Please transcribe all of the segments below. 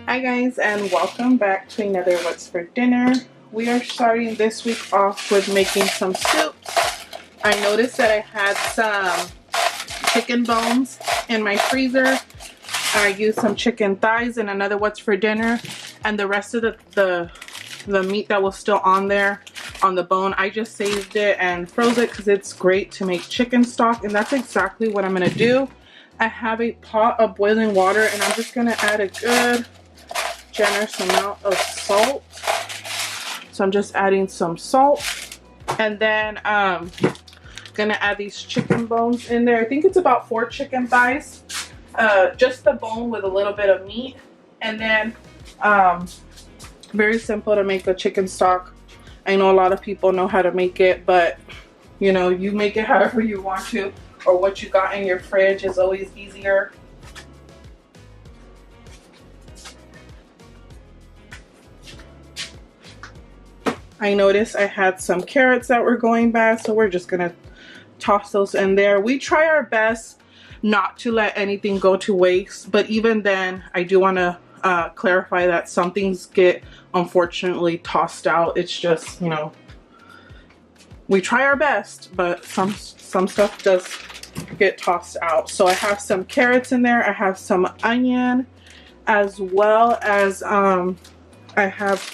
Hi guys, and welcome back to another What's for Dinner. We are starting this week off with making some soups. I noticed that I had some chicken bones in my freezer. I used some chicken thighs and another What's for Dinner, and the rest of the meat that was still on there on the bone, I just saved it and froze it because it's great to make chicken stock, and that's exactly what I'm going to do. I have a pot of boiling water, and I'm just going to add a good generous amount of salt. So I'm just adding some salt, and then gonna add these chicken bones in there. I think it's about 4 chicken thighs, just the bone with a little bit of meat. And then very simple to make a chicken stock. I know a lot of people know how to make it, but you know, you make it however you want to, or what you got in your fridge is always easier. I noticed I had some carrots that were going bad, so we're just gonna toss those in there. We try our best not to let anything go to waste, but even then I do want to clarify that some things get unfortunately tossed out. It's just, you know, we try our best, but some stuff does get tossed out. So I have some carrots in there, I have some onion, as well as I have,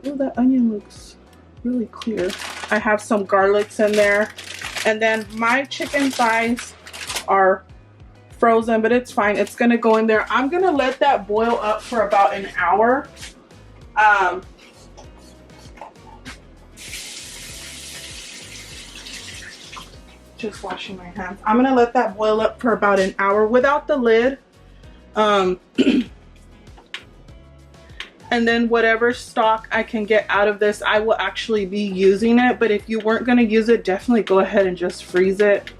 oh, that onion looks really clear. I have some garlics in there, and then my chicken thighs are frozen, but it's fine. It's gonna go in there. I'm gonna let that boil up for about an hour. Just washing my hands. I'm gonna let that boil up for about an hour without the lid. And then whatever stock I can get out of this, I will actually be using it. But if you weren't going to use it, definitely go ahead and just freeze it.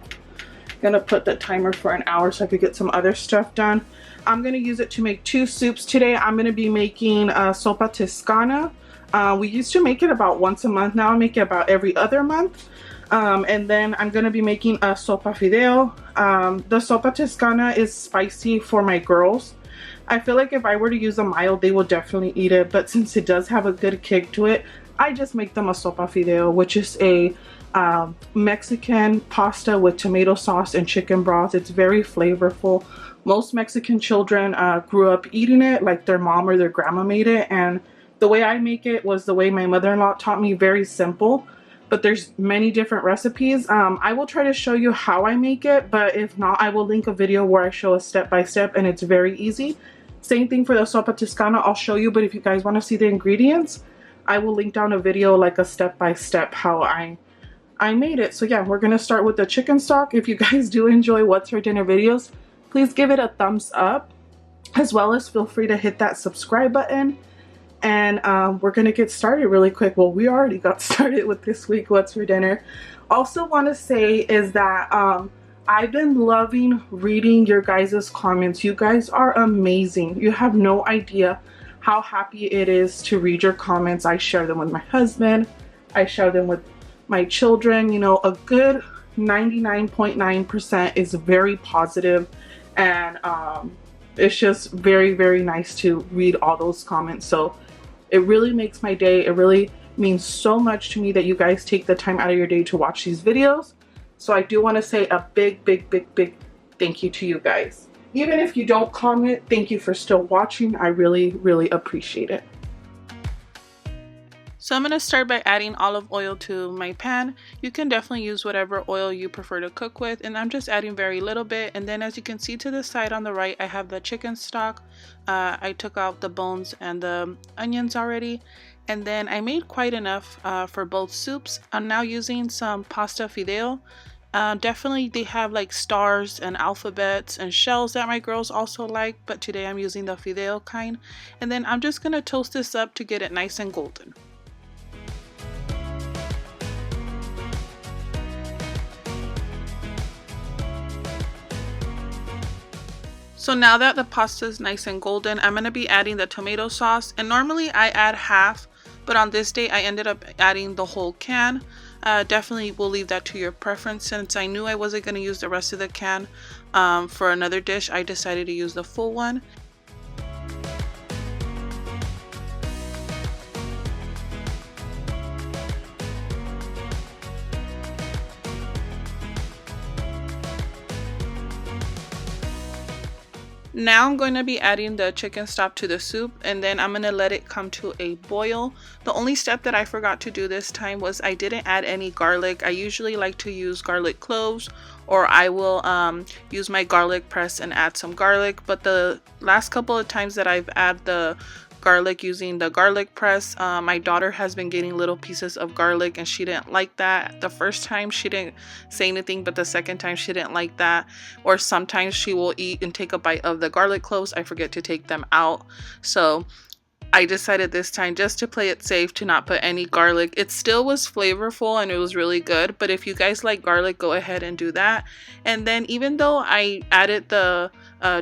I'm going to put the timer for an hour so I could get some other stuff done. I'm going to use it to make 2 soups today. I'm going to be making Sopa Toscana. We used to make it about once a month. Now I make it about every other month. And then I'm going to be making a Sopa Fideo. The Sopa Toscana is spicy for my girls. I feel like if I were to use a mild, they will definitely eat it, but since it does have a good kick to it, I just make them a Sopa Fideo, which is a Mexican pasta with tomato sauce and chicken broth. It's very flavorful. Most Mexican children grew up eating it, like their mom or their grandma made it, and the way I make it was the way my mother-in-law taught me, very simple. But there's many different recipes. I will try to show you how I make it, but if not, I will link a video where I show a step-by-step, and it's very easy. Same thing for the Sopa Toscana, I'll show you, but if you guys want to see the ingredients, I will link down a video like a step-by-step how I made it. So yeah, we're going to start with the chicken stock. If you guys do enjoy What's for Dinner videos, please give it a thumbs up, as well as feel free to hit that subscribe button. And we're going to get started really quick. Well, we already got started with this week What's for Dinner. Also want to say is that I've been loving reading your guys' comments. You guys are amazing. You have no idea how happy it is to read your comments. I share them with my husband. I share them with my children. You know, a good 99.9% is very positive, and it's just very, very nice to read all those comments. So it really makes my day. It really means so much to me that you guys take the time out of your day to watch these videos. So I do want to say a big, big, big, big thank you to you guys. Even if you don't comment, thank you for still watching. I really, really appreciate it. So I'm going to start by adding olive oil to my pan. You can definitely use whatever oil you prefer to cook with, and I'm just adding very little bit. And then as you can see to the side on the right, I have the chicken stock. I took out the bones and the onions already. And then I made quite enough for both soups. I'm now using some pasta Fideo. Definitely they have like stars and alphabets and shells that my girls also like, but today I'm using the Fideo kind. And then I'm just going to toast this up to get it nice and golden. So now that the pasta is nice and golden, I'm going to be adding the tomato sauce. And normally I add half, but on this day I ended up adding the whole can. Definitely will leave that to your preference. Since I knew I wasn't going to use the rest of the can for another dish, I decided to use the full one. Now I'm going to be adding the chicken stock to the soup, and then I'm going to let it come to a boil. The only step that I forgot to do this time was I didn't add any garlic. I usually like to use garlic cloves, or I will use my garlic press and add some garlic. But the last couple of times that I've added the garlic using the garlic press, my daughter has been getting little pieces of garlic and she didn't like that. The first time she didn't say anything, but the second time she didn't like that. Or sometimes she will eat and take a bite of the garlic cloves. I forget to take them out. So I decided this time, just to play it safe, to not put any garlic. It still was flavorful and it was really good, but if you guys like garlic, go ahead and do that. And then even though I added the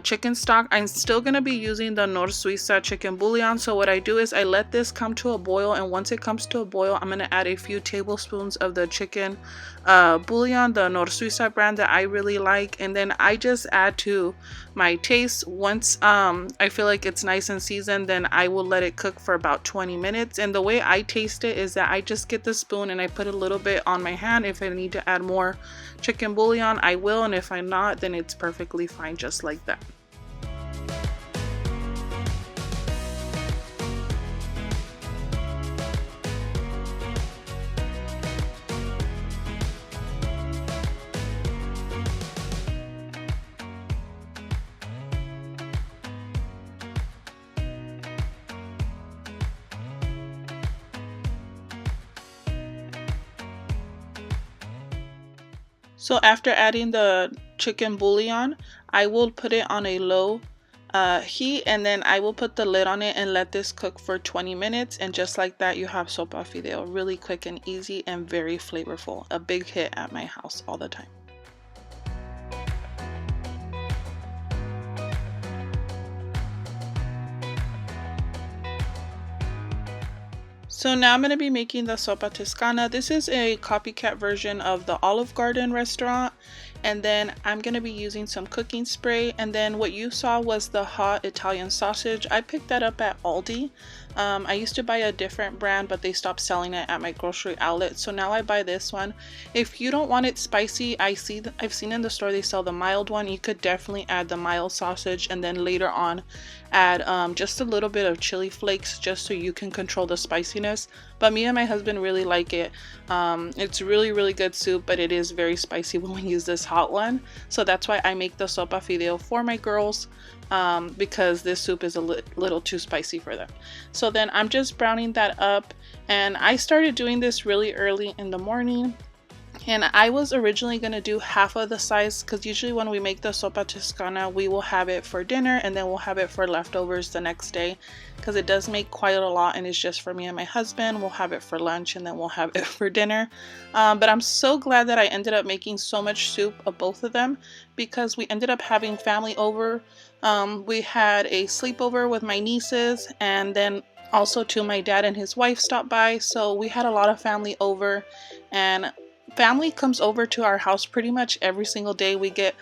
chicken stock, I'm still going to be using the Nor Suiza chicken bouillon. So what I do is I let this come to a boil, and once it comes to a boil, I'm going to add a few tablespoons of the chicken bouillon, the Nor Suiza brand that I really like, and then I just add to my taste. Once I feel like it's nice and seasoned, then I will let it cook for about 20 minutes. And the way I taste it is that I just get the spoon and I put a little bit on my hand. If I need to add more chicken bouillon, I will, and if I'm not, then it's perfectly fine just like that. So after adding the chicken bouillon, I will put it on a low heat, and then I will put the lid on it and let this cook for 20 minutes. And just like that, you have sopa fideo. Really quick and easy and very flavorful. A big hit at my house all the time. So now I'm going to be making the Sopa Toscana. This is a copycat version of the Olive Garden restaurant. And then I'm going to be using some cooking spray. And then what you saw was the hot Italian sausage. I picked that up at Aldi. I used to buy a different brand, but they stopped selling it at my grocery outlet. So now I buy this one. If you don't want it spicy, I've seen in the store they sell the mild one. You could definitely add the mild sausage, and then later on add just a little bit of chili flakes just so you can control the spiciness. But me and my husband really like it. It's really good soup, but it is very spicy when we use this hot one. So that's why I make the sopa fideo for my girls, because this soup is a little too spicy for them. So then I'm just browning that up, and I started doing this really early in the morning. And I was originally going to do half of the size, because usually when we make the sopa toscana, we will have it for dinner and then we'll have it for leftovers the next day, because it does make quite a lot and it's just for me and my husband. We'll have it for lunch and then we'll have it for dinner. But I'm so glad that I ended up making so much soup of both of them, because we ended up having family over. We had a sleepover with my nieces, and then also too, my dad and his wife stopped by. So we had a lot of family over, and family comes over to our house pretty much every single day. We get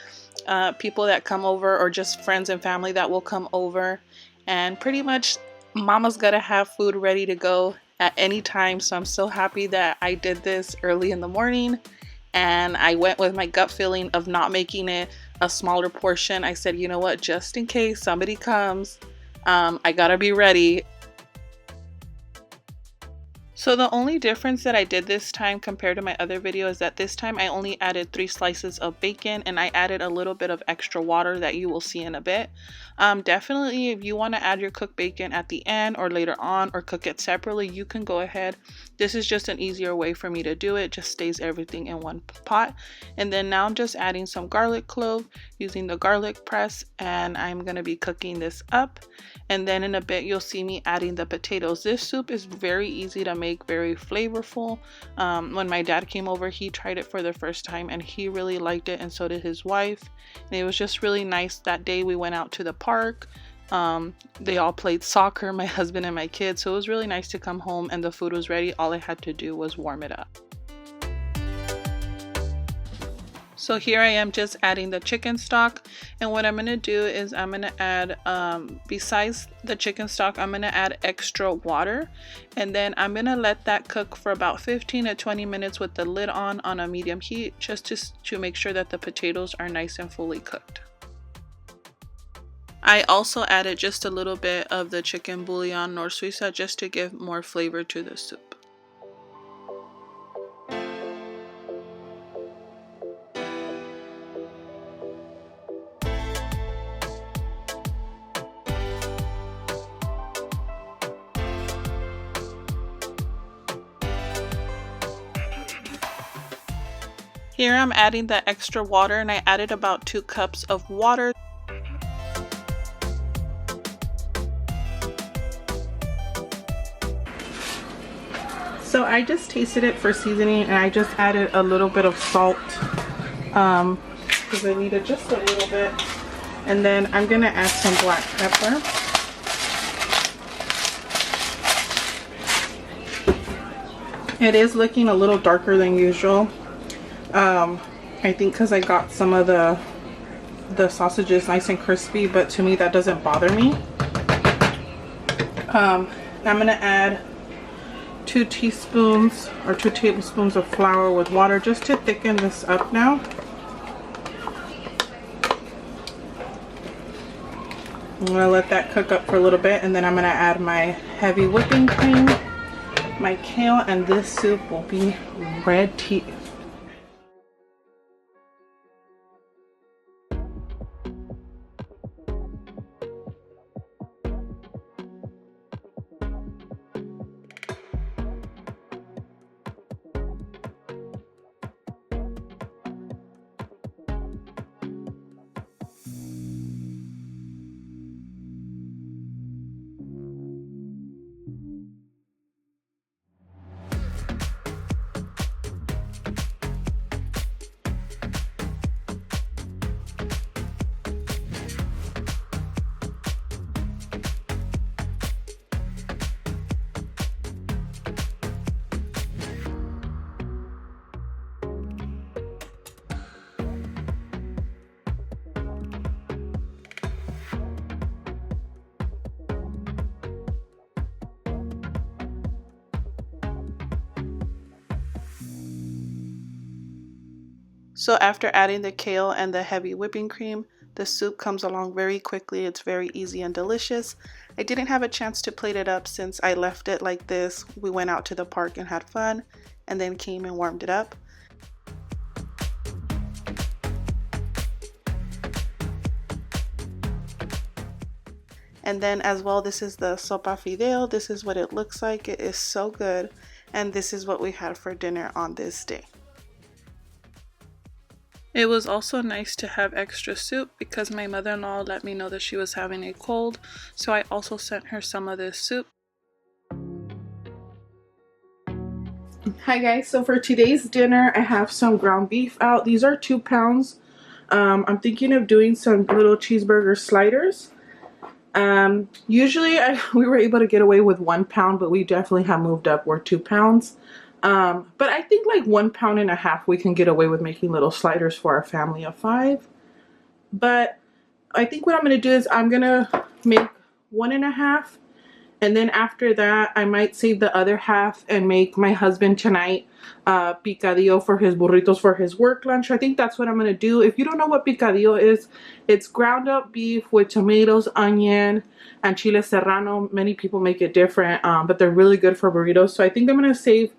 people that come over, or just friends and family that will come over, and pretty much mama's gotta have food ready to go at any time. So I'm so happy that I did this early in the morning, and I went with my gut feeling of not making it a smaller portion. I said, you know what, just in case somebody comes, I gotta be ready. So the only difference that I did this time compared to my other video is that this time I only added 3 slices of bacon, and I added a little bit of extra water that you will see in a bit. Definitely, if you want to add your cooked bacon at the end or later on, or cook it separately, you can go ahead. This is just an easier way for me to do it. Just stays everything in one pot. And then now I'm just adding some garlic clove using the garlic press, and I'm going to be cooking this up. And then in a bit you'll see me adding the potatoes. This soup is very easy to make, very flavorful. When my dad came over, he tried it for the first time and he really liked it, and so did his wife. And it was just really nice. That day we went out to the park. They all played soccer, my husband and my kids, so it was really nice to come home and the food was ready. All I had to do was warm it up. So here I am just adding the chicken stock, and what I'm going to do is I'm going to add, besides the chicken stock, I'm going to add extra water, and then I'm going to let that cook for about 15 to 20 minutes with the lid on a medium heat, just to make sure that the potatoes are nice and fully cooked. I also added just a little bit of the chicken bouillon nor suiza just to give more flavor to the soup. Here I'm adding the extra water, and I added about 2 cups of water. So I just tasted it for seasoning, and I just added a little bit of salt because I needed just a little bit. And then I'm gonna add some black pepper. It is looking a little darker than usual. I think because I got some of the sausages nice and crispy, but to me that doesn't bother me. I'm gonna add 2 teaspoons or 2 tablespoons of flour with water just to thicken this up now. I'm gonna let that cook up for a little bit, and then I'm gonna add my heavy whipping cream, my kale, and this soup will be ready. So after adding the kale and the heavy whipping cream, the soup comes along very quickly. It's very easy and delicious. I didn't have a chance to plate it up since I left it like this. We went out to the park and had fun, and then came and warmed it up. And then as well, this is the Sopa Fideo. This is what it looks like. It is so good. And this is what we had for dinner on this day. It was also nice to have extra soup because my mother-in-law let me know that she was having a cold, so I also sent her some of this soup. Hi guys, so for today's dinner I have some ground beef out. These are 2 pounds. I'm thinking of doing some little cheeseburger sliders. Usually we were able to get away with 1 pound, but we definitely have moved up. We're 2 pounds. But I think like 1.5 pounds we can get away with making little sliders for our family of 5. But I think what I'm going to do is I'm going to make 1.5, and then after that I might save the other half and make my husband tonight picadillo for his burritos for his work lunch. I think that's what I'm going to do. If you don't know what picadillo is, it's ground up beef with tomatoes, onion, and chile serrano. Many people make it different, but they're really good for burritos. So I think I'm going to save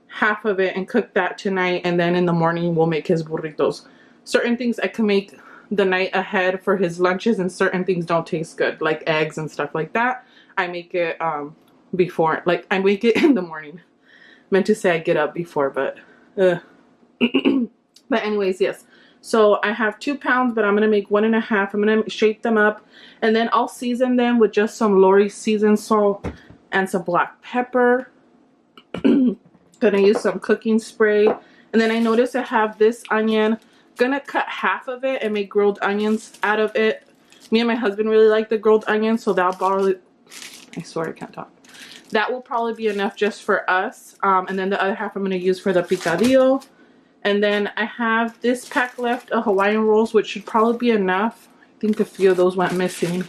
half of it and cook that tonight, and then in the morning we'll make his burritos. Certain things I can make the night ahead for his lunches, and certain things don't taste good, like eggs and stuff like that. I make it before, like I make it in the morning. Meant to say I get up before, but but anyways, yes. So I have 2 pounds, but I'm gonna make 1.5. I'm gonna shape them up, and then I'll season them with just some Lori seasoned salt and some black pepper. Gonna use some cooking spray, and then I noticed I have this onion. Gonna cut half of it and make grilled onions out of it. Me and my husband really like the grilled onions, so that'll probably, I swear I can't talk. That will probably be enough just for us, and then the other half I'm gonna use for the picadillo. And then I have this pack left of Hawaiian rolls, which should probably be enough. I think a few of those went missing.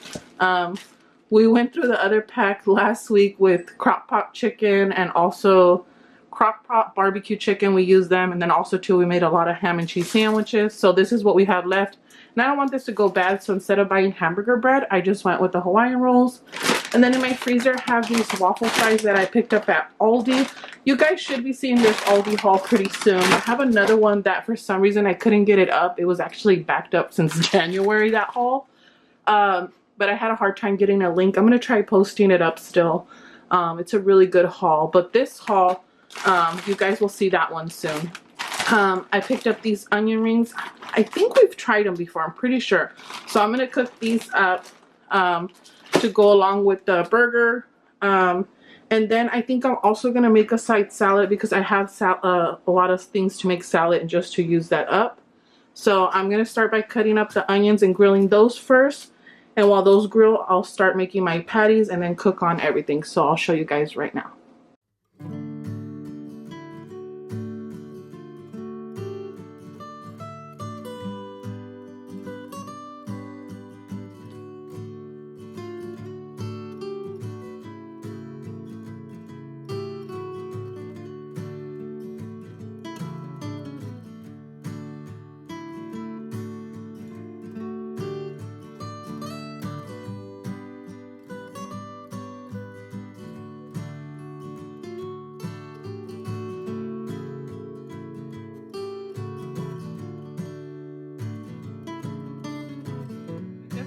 We went through the other pack last week with crock pot chicken and also crock pot barbecue chicken. We use them, and then also too we made a lot of ham and cheese sandwiches. So this is what we have left, and I don't want this to go bad, so instead of buying hamburger bread, I just went with the Hawaiian rolls. And then in my freezer I have these waffle fries that I picked up at Aldi. You guys should be seeing this Aldi haul pretty soon. I have another one that for some reason I couldn't get it up. It was actually backed up since January, that haul. But I had a hard time getting a link. I'm going to try posting it up still. It's a really good haul. But this haul, you guys will see that one soon. I picked up these onion rings. I think we've tried them before. I'm pretty sure. So I'm going to cook these up to go along with the burger. And then I think I'm also going to make a side salad because I have a lot of things to make salad and just to use that up. So I'm going to start by cutting up the onions and grilling those first. And while those grill, I'll start making my patties and then cook on everything. So I'll show you guys right now.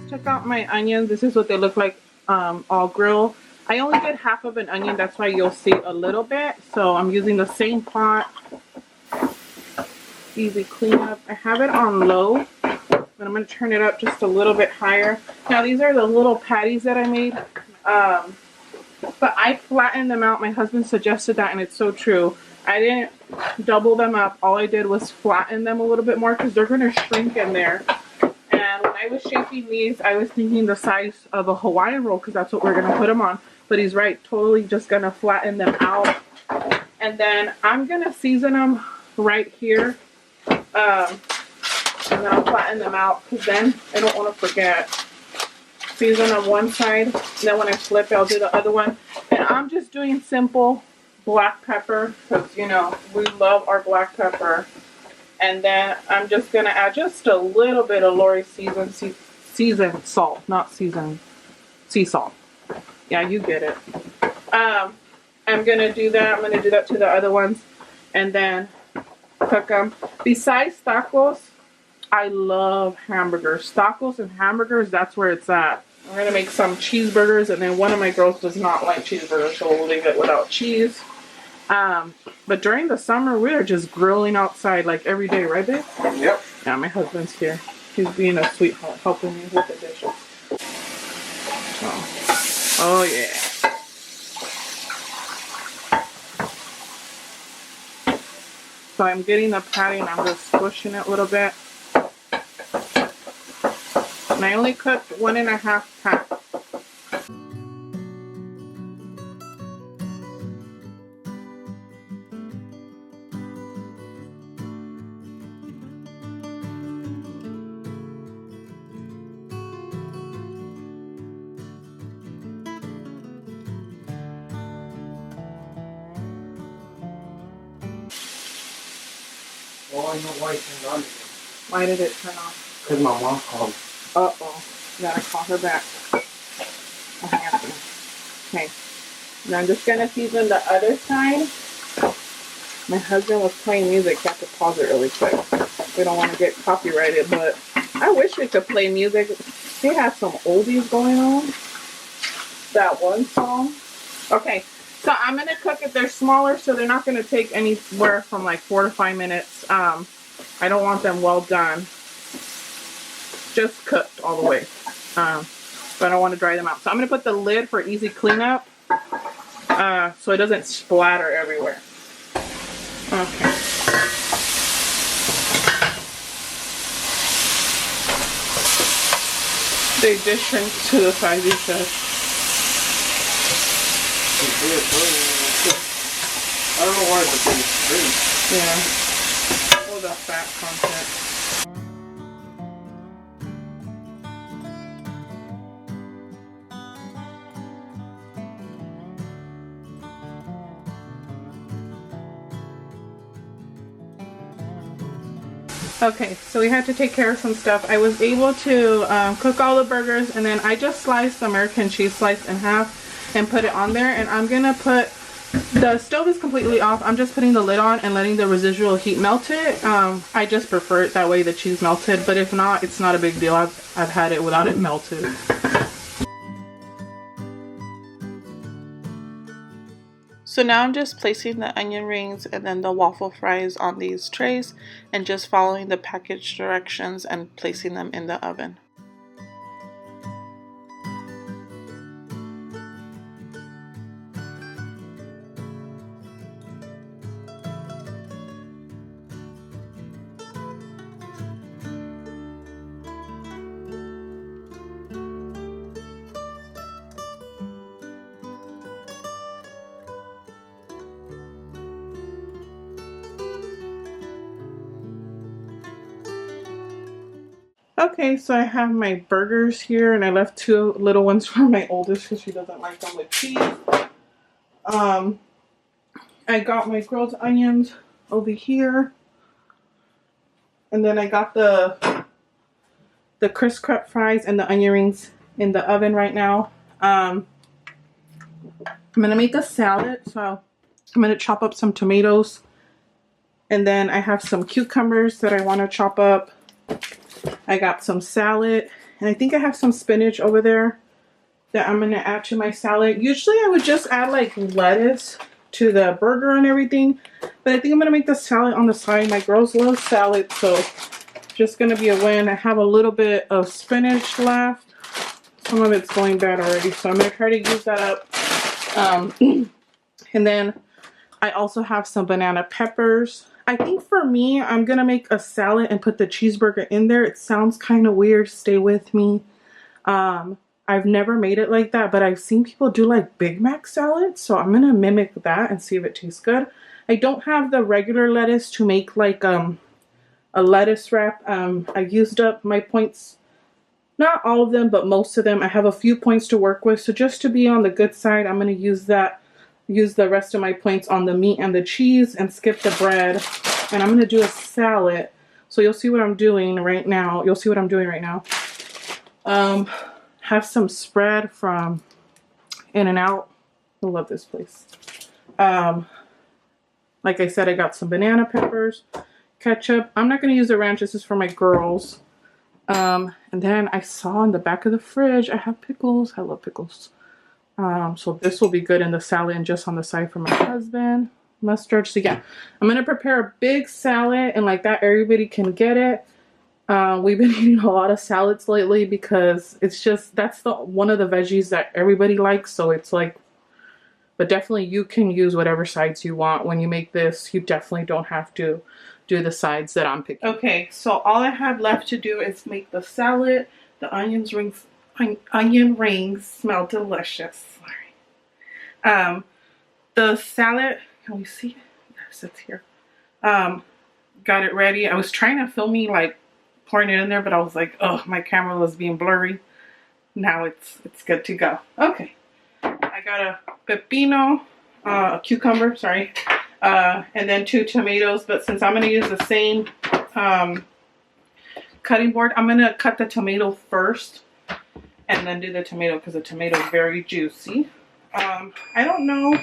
Check out my onions. This is what they look like all grilled. I only did half of an onion, that's why you'll see a little bit. So I'm using the same pot. Easy cleanup. I have it on low, but I'm going to turn it up just a little bit higher. Now these are the little patties that I made, but I flattened them out. My husband suggested that, and it's so true. I didn't double them up. All I did was flatten them a little bit more because they're going to shrink in there. And when I was shaping these, I was thinking the size of a Hawaiian roll because that's what we're going to put them on. But he's right, totally just going to flatten them out. And then I'm going to season them right here. And then I'll flatten them out because then I don't want to forget. Season on one side, and then when I flip, I'll do the other one. And I'm just doing simple black pepper because, you know, we love our black pepper. And then I'm just going to add just a little bit of Lori's seasoned salt, not seasoned sea salt. Yeah, you get it. I'm going to do that. I'm going to do that to the other ones and then cook them. Besides tacos, I love hamburgers. Tacos and hamburgers, that's where it's at. I'm going to make some cheeseburgers, and then one of my girls does not like cheeseburgers, so we'll leave it without cheese. But during the summer, we are just grilling outside like every day, right, babe? Yep. Yeah, my husband's here. He's being a sweetheart, helping me with the dishes. Oh yeah. So I'm getting the patty and I'm just squishing it a little bit. And I only cooked 1.5 packs. Oh, I know why it turned on again. Why did it turn off? Because my mom called. Uh-oh. Gotta call her back. Okay. Now I'm just gonna season the other side. My husband was playing music, so I have to pause it really quick. We don't want to get copyrighted, but I wish we could play music. They have some oldies going on. That one song. Okay. So I'm going to cook it. They're smaller, so they're not going to take anywhere from like 4 to 5 minutes. I don't want them well done. Just cooked all the way. But I don't want to dry them out. So I'm going to put the lid for easy cleanup so it doesn't splatter everywhere. Okay. They just shrink to the size you said. I don't know why it's a big string. Yeah. All the fat content. Okay, so we had to take care of some stuff. I was able to cook all the burgers, and then I just sliced the American cheese slice in half and put it on there. And I'm gonna put, the stove is completely off. I'm just putting the lid on and letting the residual heat melt it. I just prefer it that way, the cheese melted, but if not, it's not a big deal. I've had it without it melted. So now I'm just placing the onion rings and then the waffle fries on these trays and just following the package directions and placing them in the oven. Okay, so I have my burgers here, and I left 2 little ones for my oldest because she doesn't like them with cheese. I got my grilled onions over here, and then I got the crisp cut fries and the onion rings in the oven right now. I'm gonna make a salad, so I'm gonna chop up some tomatoes, and then I have some cucumbers that I want to chop up. I got some salad, and I think I have some spinach over there that I'm going to add to my salad. Usually I would just add like lettuce to the burger and everything, but I think I'm going to make the salad on the side. My girls love salad, so just going to be a win. I have a little bit of spinach left. Some of it's going bad already, so I'm going to try to use that up. And then I also have some banana peppers. I think for me, I'm going to make a salad and put the cheeseburger in there. It sounds kind of weird. Stay with me. I've never made it like that, but I've seen people do like Big Mac salad. So I'm going to mimic that and see if it tastes good. I don't have the regular lettuce to make like a lettuce wrap. I used up my points. Not all of them, but most of them. I have a few points to work with. So just to be on the good side, I'm going to use the rest of my points on the meat and the cheese and skip the bread. And I'm going to do a salad. So you'll see what I'm doing right now. Have some spread from In-N-Out. I love this place. Like I said, I got some banana peppers, ketchup. I'm not going to use the ranch. This is for my girls. And then I saw in the back of the fridge, I have pickles. I love pickles. So this will be good in the salad and just on the side for my husband. Mustard. So yeah, I'm going to prepare a big salad and like that everybody can get it. We've been eating a lot of salads lately because it's just, that's one of the veggies that everybody likes. So it's like, but definitely you can use whatever sides you want. When you make this, you definitely don't have to do the sides that I'm picking. Okay, so all I have left to do is make the salad. The onion rings smell delicious. Sorry. The salad, can we see it? Yes, it's here. Got it ready. I was trying to film me like pouring it in there, but I was like, oh, my camera was being blurry. Now it's good to go. Okay. I got a pepino, a cucumber, sorry, and then 2 tomatoes. But since I'm going to use the same cutting board, I'm going to cut the tomato first and then do the tomato because the tomato is very juicy. I don't know.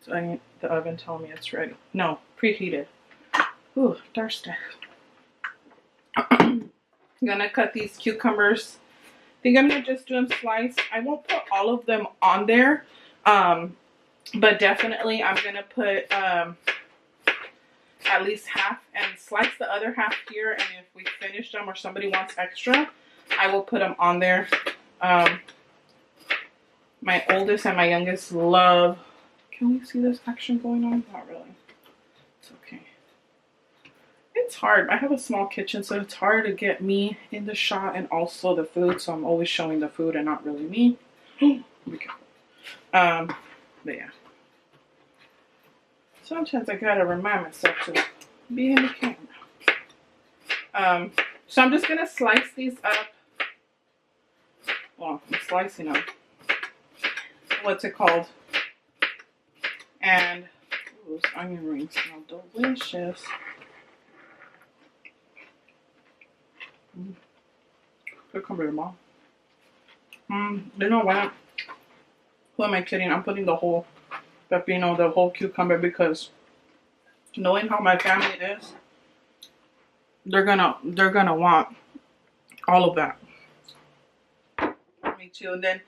The oven telling me it's ready. No, preheated. Ooh, thirsty. I'm gonna cut these cucumbers. I think I'm gonna just do them sliced. I won't put all of them on there, but definitely I'm gonna put at least half and slice the other half here. And if we finish them or somebody wants extra, I will put them on there. My oldest and my youngest love. Can we see this action going on? Not really. It's okay. It's hard. I have a small kitchen, so it's hard to get me in the shot and also the food. So I'm always showing the food and not really me. But yeah. Sometimes I gotta remind myself to be in the camera. So I'm just gonna slice these up. Well, I'm slicing them. What's it called? And ooh, those onion rings smell delicious. Cucumber, mom. You know what? Who am I kidding? I'm putting the whole pepino, the whole cucumber, because knowing how my family is, they're gonna want all of that. Me too. And then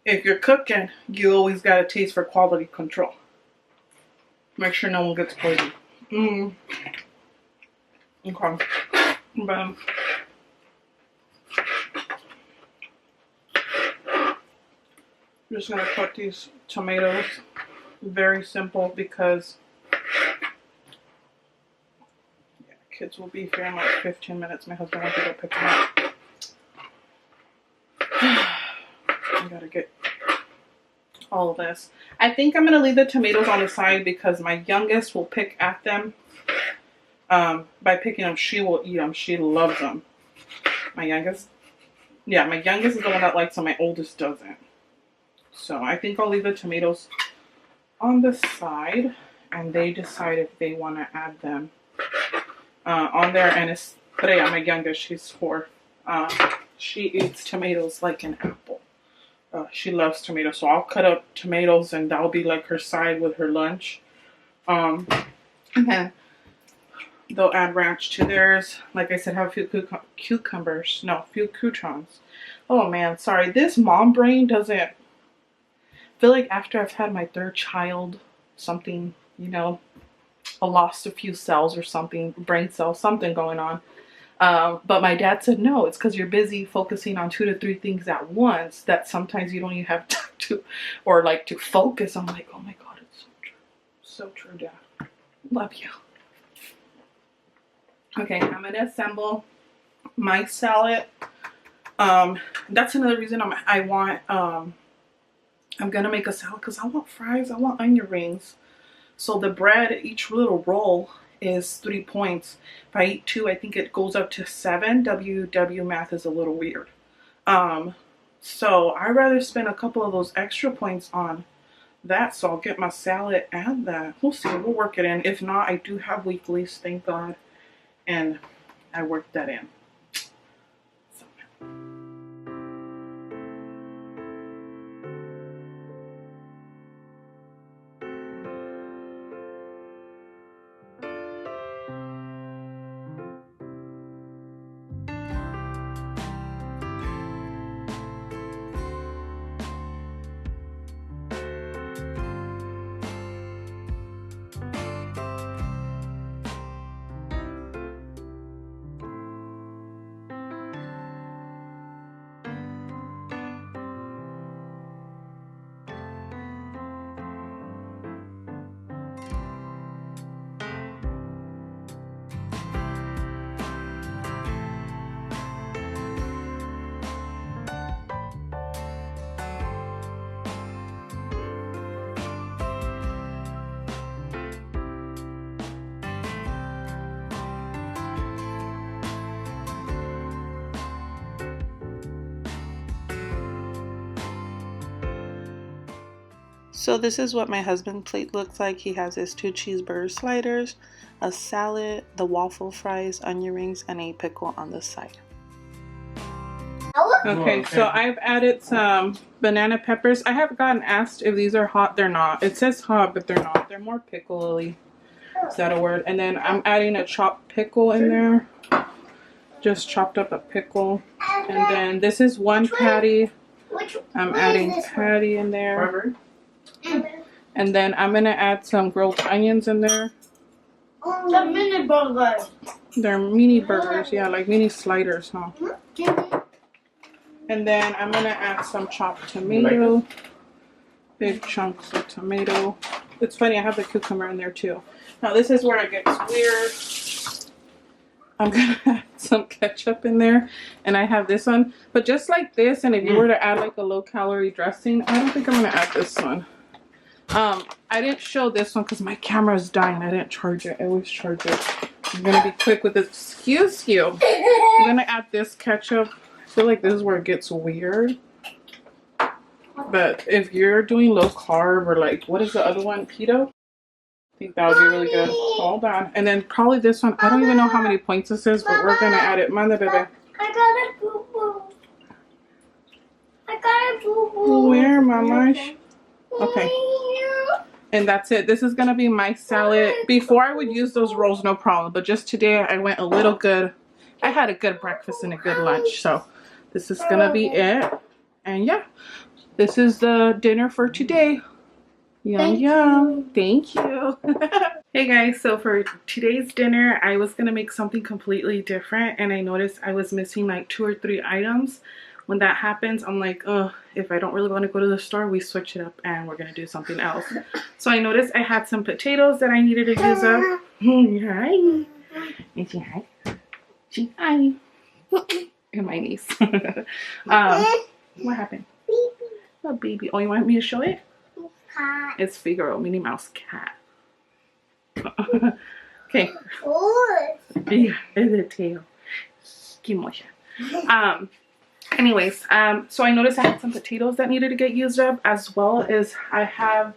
if you're cooking, you always gotta taste for quality control. Make sure no one gets poisoned. Okay. But I'm just gonna cut these tomatoes. Very simple because kids will be here in like 15 minutes. My husband wants to go pick them up. I gotta get all of this. I think I'm gonna leave the tomatoes on the side because my youngest will pick at them. By picking them, she will eat them. She loves them. My youngest. Yeah, my youngest is the one that likes them. My oldest doesn't. So I think I'll leave the tomatoes on the side, and they decide if they want to add them on there. And Estrella, my youngest, she's 4. She eats tomatoes like an apple. She loves tomatoes, so I'll cut up tomatoes, and that'll be like her side with her lunch. And then they'll add ranch to theirs. Like I said, have a few cucumbers. No, a few croutons. Oh man, sorry. This mom brain doesn't feel like after I've had my 3rd child, something, you know, I lost a few cells or something, brain cells, something going on. But my dad said, no, it's because you're busy focusing on 2 to 3 things at once that sometimes you don't even have time to, or like to focus. I'm like, oh my God, it's so true. So true, Dad. Love you. Okay, I'm going to assemble my salad. That's another reason I'm going to make a salad because I want fries. I want onion rings. So the bread, each little roll is 3 points. If I eat 2, I think it goes up to 7. WW math is a little weird. So I'd rather spend a couple of those extra points on that. So I'll get my salad and that. We'll see. We'll work it in. If not, I do have weeklies, thank God. And I worked that in. So this is what my husband's plate looks like. He has his 2 cheeseburger sliders, a salad, the waffle fries, onion rings, and a pickle on the side. Okay, so I've added some banana peppers. I have gotten asked if these are hot. They're not. It says hot, but they're not. They're more pickly. Is that a word? And then I'm adding a chopped pickle in there. Just chopped up a pickle. And then this is 1 patty. I'm adding patty in there. And then I'm going to add some grilled onions in there. The mini burgers. They're mini burgers, yeah, like mini sliders, huh? And then I'm going to add some chopped tomato. Big chunks of tomato. It's funny, I have the cucumber in there too. Now this is where it gets weird. I'm going to add some ketchup in there. And I have this one. But just like this, and if you were to add like a low-calorie dressing, I don't think I'm going to add this one. I didn't show this one because my camera's dying. I didn't charge it. I always charge it. I'm going to be quick with this. Excuse you. I'm going to add this ketchup. I feel like this is where it gets weird. But if you're doing low carb or like, what is the other one? Keto? I think that would be really good. Hold on. And then probably this one. I don't even know how many points this is, but we're going to add it. Manda, bebe. Where, Mama? Okay. And that's it. This is going to be my salad. Before I would use those rolls, no problem. But just today I went a little good. I had a good breakfast and a good lunch. So this is going to be it. And yeah, this is the dinner for today. Yum, yum. Thank you. Hey guys, so for today's dinner, I was going to make something completely different. And I noticed I was missing like 2 or 3 items. When that happens, I'm like, oh, if I don't really want to go to the store, we switch it up and we're going to do something else. So I noticed I had some potatoes that I needed to use up. Hi. And she hi. She hi. And my niece. What happened? A baby. Oh, you want me to show it? It's Figaro, Minnie Mouse cat. Okay. Yeah, it's a tail. Anyways, so I noticed I had some potatoes that needed to get used up, as well as I have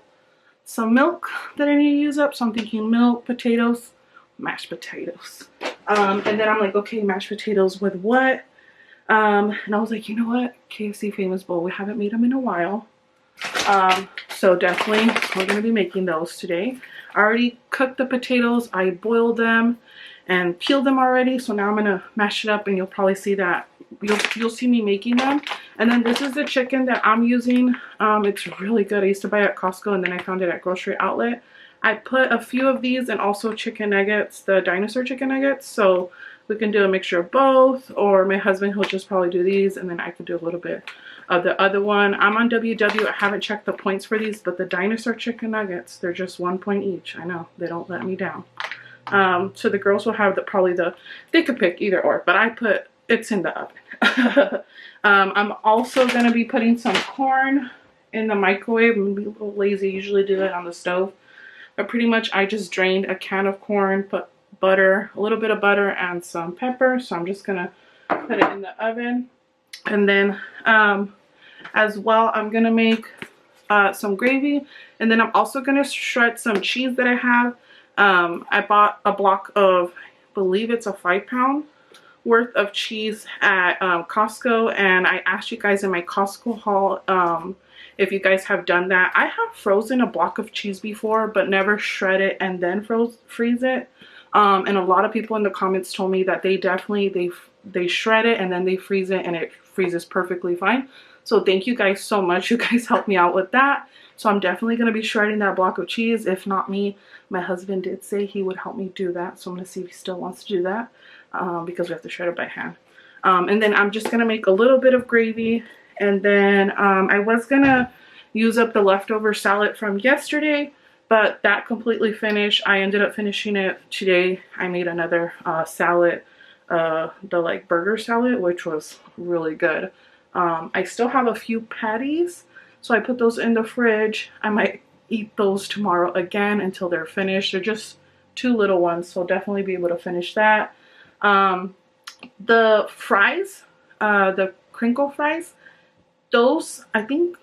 some milk that I need to use up. So I'm thinking milk, potatoes, mashed potatoes. And then I'm like, okay, mashed potatoes with what? And I was like, you know what? KFC Famous Bowl. We haven't made them in a while. So definitely we're going to be making those today. I already cooked the potatoes. I boiled them and peeled them already. So now I'm going to mash it up and you'll probably see that. You'll see me making them. And then this is the chicken that I'm using. It's really good. I used to buy it at Costco and then I found it at Grocery Outlet. I put a few of these and also chicken nuggets, the dinosaur chicken nuggets. So we can do a mixture of both, or my husband, he'll just probably do these and then I can do a little bit of the other one. I'm on WW. I haven't checked the points for these, but the dinosaur chicken nuggets, they're just 1 point each. I know, they don't let me down. So the girls will have they could pick either or, but I put, it's in the oven. I'm also going to be putting some corn in the microwave. I'm going to be a little lazy. I usually do that on the stove. But pretty much I just drained a can of corn, put butter, a little bit of butter and some pepper. So I'm just going to put it in the oven. And then as well, I'm going to make some gravy. And then I'm also going to shred some cheese that I have. I bought a block of, I believe it's a 5-pound worth of cheese at Costco, and I asked you guys in my Costco haul if you guys have done that. I have frozen a block of cheese before, but never shred it and then freeze it. And a lot of people in the comments told me that they definitely they shred it and then they freeze it and it freezes perfectly fine. So thank you guys so much. You guys helped me out with that. So I'm definitely going to be shredding that block of cheese. If not me, my husband did say he would help me do that. So I'm going to see if he still wants to do that. Because we have to shred it by hand. And then I'm just going to make a little bit of gravy. And then I was going to use up the leftover salad from yesterday, but that completely finished. I ended up finishing it today. I made another salad, the like burger salad, which was really good. I still have a few patties, so I put those in the fridge. I might eat those tomorrow again until they're finished. They're just 2 little ones, so definitely be able to finish that. The fries, the crinkle fries, those, I think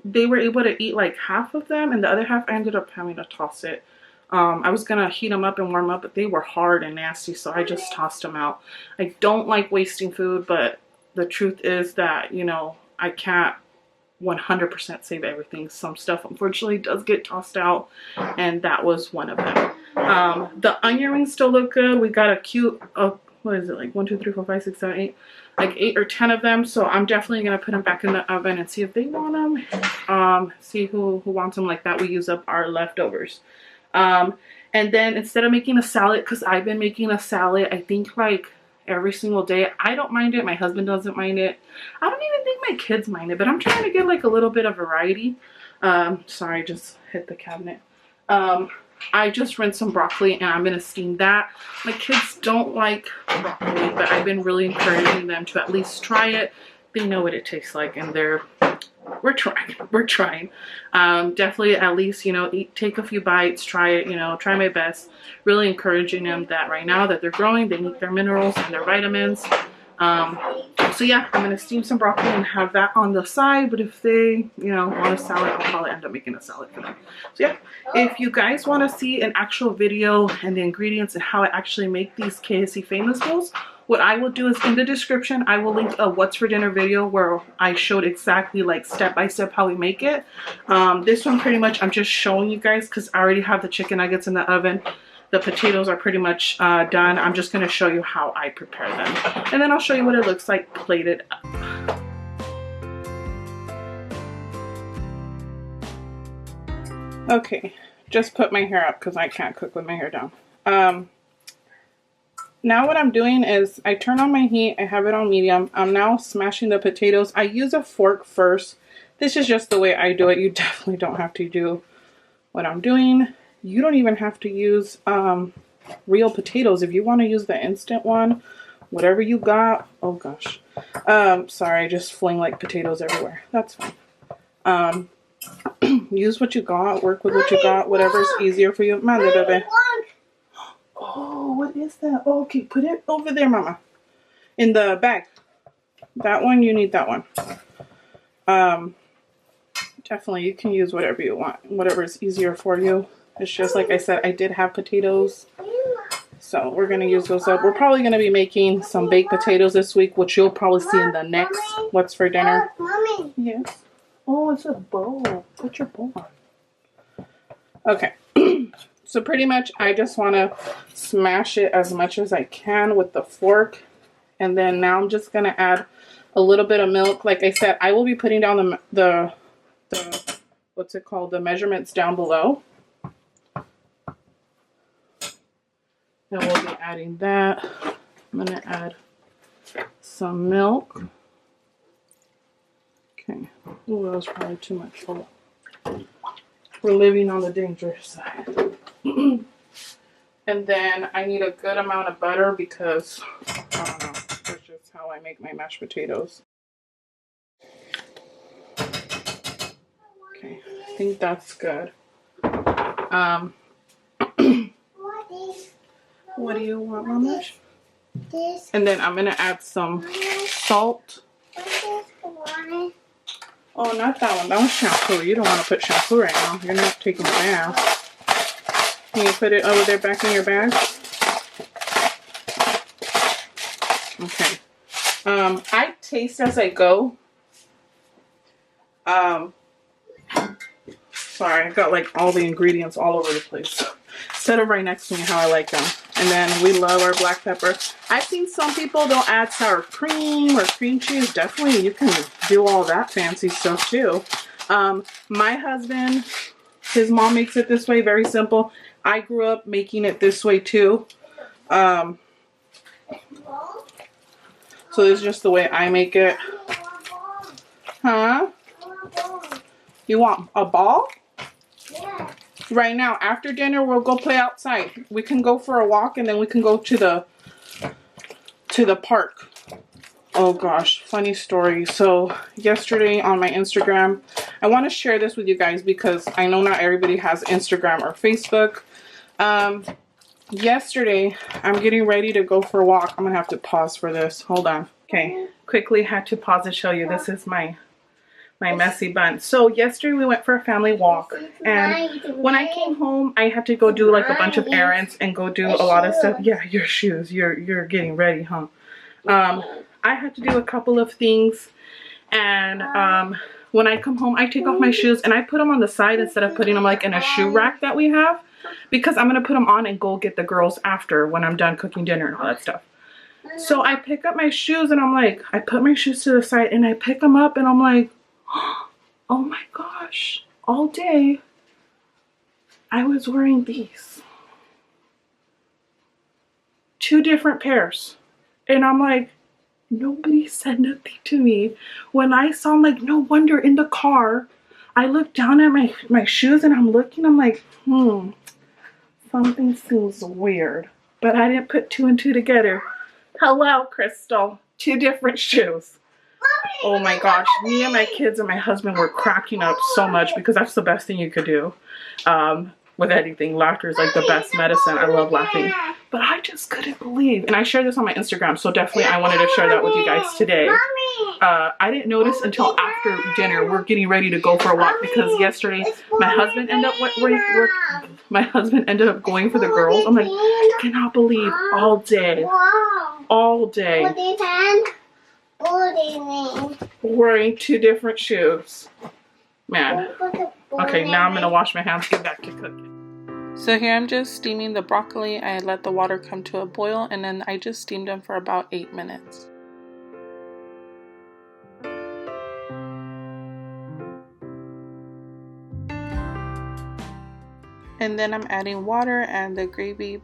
they were able to eat like half of them, and the other half I ended up having to toss it. I was gonna heat them up and warm up, but they were hard and nasty, so I just tossed them out. I don't like wasting food, but the truth is that, you know, I can't 100% save everything. Some stuff unfortunately does get tossed out, and that was one of them. The onion rings still look good. We got a cute, what is it, like 1, 2, 3, 4, 5, 6, 7, 8, like 8 or 10 of them. So I'm definitely gonna put them back in the oven and see if they want them. See who wants them. Like that, we use up our leftovers. And then instead of making a salad, because I've been making a salad, I think like every single day. I don't mind it. My husband doesn't mind it. I don't even think my kids mind it, but I'm trying to get like a little bit of variety. Sorry, just hit the cabinet. I just rinsed some broccoli and I'm going to steam that. My kids don't like broccoli, but I've been really encouraging them to at least try it. They know what it tastes like, and we're trying. Definitely at least, you know, take a few bites, try it, you know, try my best. Really encouraging them that right now that they're growing, they need their minerals and their vitamins. So yeah, I'm gonna steam some broccoli and have that on the side, but if they, you know, want a salad, I'll probably end up making a salad for them. So yeah, if you guys want to see an actual video and the ingredients and how I actually make these KFC Famous Bowls, what I will do is in the description, I will link a what's for dinner video where I showed exactly like step by step how we make it. This one pretty much I'm just showing you guys because I already have the chicken nuggets in the oven. The potatoes are pretty much done. I'm just going to show you how I prepare them. And then I'll show you what it looks like plated up. Okay, just put my hair up because I can't cook with my hair down. Now what I'm doing is I turn on my heat. I have it on medium. I'm now smashing the potatoes. I use a fork first. This is just the way I do it. You definitely don't have to do what I'm doing. You don't even have to use real potatoes. If you want to use the instant one, whatever you got. Oh gosh. Sorry, I just fling like potatoes everywhere. That's fine. Use what you got. Work with what you got. Whatever's easier for you. Mande, bebe. Oh, what is that? Oh, okay, put it over there, mama. In the bag. That one, you need that one. Definitely, you can use whatever you want. Whatever is easier for you. It's just like I said, I did have potatoes. So we're going to use those up. We're probably going to be making some baked potatoes this week, which you'll probably see in the next What's for Dinner. Mommy. Yes. Oh, it's a bowl. Put your bowl on. Okay. So pretty much I just want to smash it as much as I can with the fork. And then now I'm just going to add a little bit of milk. Like I said, I will be putting down the what's it called? The measurements down below. And we'll be adding that. I'm going to add some milk. Okay. Oh, that was probably too much. Hold on. We're living on the dangerous side. And then I need a good amount of butter because, I don't know, that's just how I make my mashed potatoes. Okay, I think that's good. What do you want, Mama? And then I'm going to add some salt. Oh, not that one. That one's shampoo. You don't want to put shampoo right now. You're not taking a bath. Can you put it over there back in your bag? Okay. I taste as I go. Sorry, I've got like all the ingredients all over the place. Set them right next to me how I like them. And then we love our black pepper. I've seen some people, they'll add sour cream or cream cheese. Definitely, you can do all that fancy stuff too. My husband, his mom makes it this way, very simple. I grew up making it this way too. So this is just the way I make it. Huh? You want a ball? Yeah. Right now, after dinner, we'll go play outside. We can go for a walk and then we can go to the park. Oh gosh, funny story. So yesterday on my Instagram, I want to share this with you guys because I know not everybody has Instagram or Facebook. Yesterday, I'm getting ready to go for a walk. I'm gonna have to pause for this. Hold on. Okay, quickly had to pause to show you. This is my messy bun. So yesterday we went for a family walk, and when I came home I had to go do like a bunch of errands and go do a lot of stuff. Yeah, your shoes. You're getting ready, huh? I had to do a couple of things, and when I come home I take off my shoes and I put them on the side instead of putting them like in a shoe rack that we have, because I'm gonna put them on and go get the girls after when I'm done cooking dinner and all that stuff. So I pick up my shoes and I'm like, I put my shoes to the side and I pick them up and I'm like, oh my gosh, all day I was wearing these. 2 different pairs. And I'm like, nobody said nothing to me. When I saw them, like, no wonder in the car, I looked down at my shoes and I'm looking, I'm like, something seems weird. But I didn't put 2 and 2 together. Hello, Crystal. 2 different shoes. Oh my gosh, me and my kids and my husband were cracking up so much because that's the best thing you could do with anything. Laughter is like the best medicine. I love laughing. But I just couldn't believe. And I shared this on my Instagram, so definitely I wanted to share that with you guys today. I didn't notice until after dinner. We're getting ready to go for a walk because yesterday my husband ended up going for the girls. I'm like, I cannot believe all day all day wearing 2 different shoes. Man. Okay, now I'm gonna wash my hands, get back to cooking. So here I'm just steaming the broccoli. I let the water come to a boil and then I just steamed them for about 8 minutes. And then I'm adding water and the gravy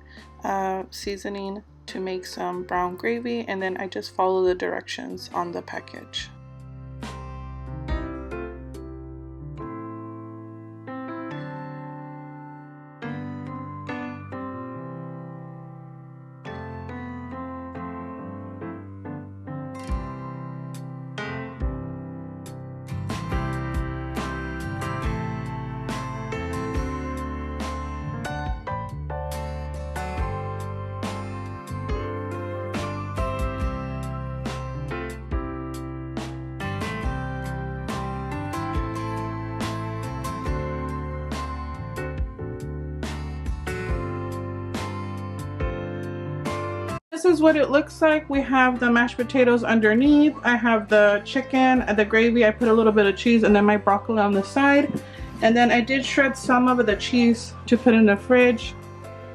seasoning to make some brown gravy, and then I just follow the directions on the package. This is what it looks like. We have the mashed potatoes underneath. I have the chicken and the gravy. I put a little bit of cheese and then my broccoli on the side. And then I did shred some of the cheese to put in the fridge.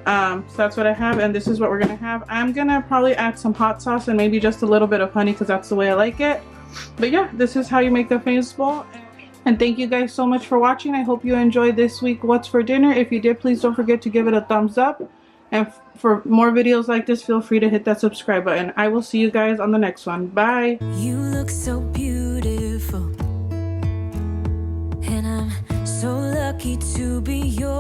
So that's what I have, and this is what we're gonna have. I'm gonna probably add some hot sauce and maybe just a little bit of honey because that's the way I like it. But yeah, this is how you make the famous bowl. And thank you guys so much for watching. I hope you enjoyed this week What's for Dinner. If you did, please don't forget to give it a thumbs up. And for more videos like this, feel free to hit that subscribe button. I will see you guys on the next one. Bye. You look so beautiful, and I'm so lucky to be yours.